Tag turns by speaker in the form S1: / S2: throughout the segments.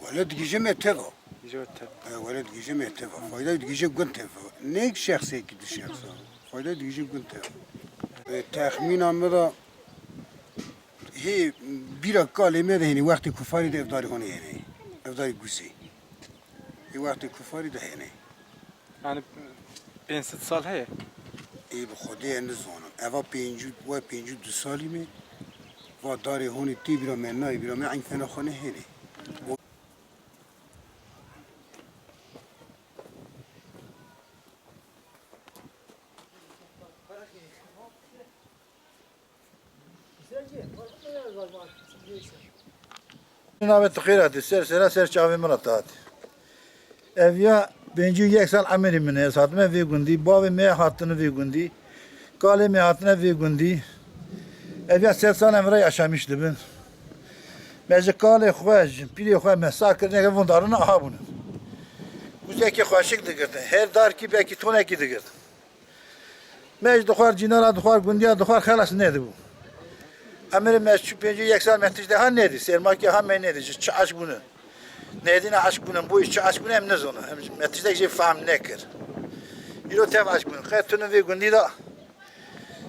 S1: ولد جيجي متفق ولد جيجي متفق فايدة جيجي قنت تفق نيك شخصي كده شخص فايدة جيجي قنت تفق تخمين عمدا هي بيرا كلمة ده هني وقت كفاري ده افضل هوني هني افضل جوسي هي وقت كفاري ده هني
S2: يعني بين 6 سال هي
S1: ای به خودی نزانم اوا پنجو دو سالی می و داری هونی تی بیرا من نای بیرا من این فنا خانه هنی
S3: نامه تخیراتی سر چاوی مراتات evya benci yeksel amiri mine esatme ve gundi bavi me hattını ve gundi kale me hattına ve gundi evya 80 emre yaşamıştı ben mece kale xwaj pili xwa mesakir ne vundarına aha bunu bu zeki xaşık digirdi her dar ki belki toneki digirdi mece duhar cinara duhar gundiya duhar xalas neydi bu amiri mesçu benci yeksel mehtijde han neydi sermaki han men neydi çaş bunu Nedine aşk bunun bu işçi aşk bunun hem ne zonu hem neticede şey fahm nekir. İro tev aşk bunun. Kayıtını ve gündi da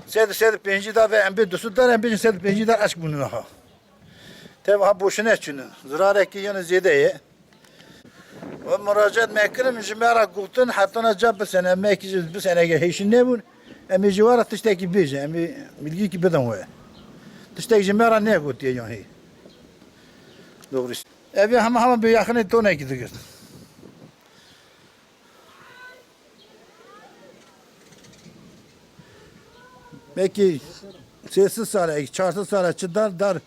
S3: sed penci da ve embi dusudlar embi sed penci da aşk bunun ha. Tev ha boşuna çünün. Zırare ki yanı zedeye. Ve müracaat mekirim jimara gultun hatta nacab sene mekiz bu sene heşin ne bu? Emi civara tişteki bize emi bilgi ki beden ve. Tişteki jimara ne gulti yani. Doğru. Evi hemen bir yakını tona gidiyor. Belki sessiz sara, çarsız sara, dar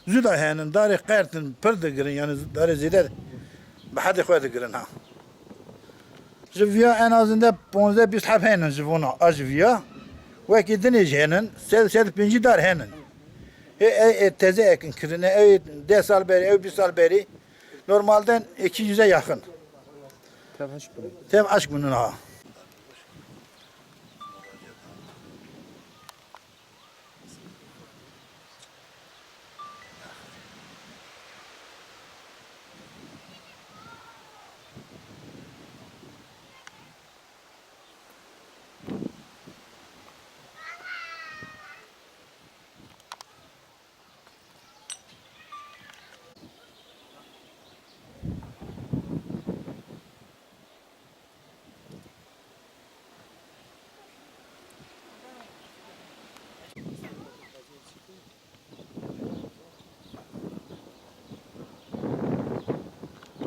S3: züda henin, dar qertin pırdı girin yani dar zide bahadi koydu girin ha. Jiviya en azından 15-20 hab henin jivona ajviya ve ki deniz henin, sed pinci dar henin. Teze ekin kirine, 10 sal beri, 1 sal beri normalden 200'e yakın. Tabii aşk bunun ha.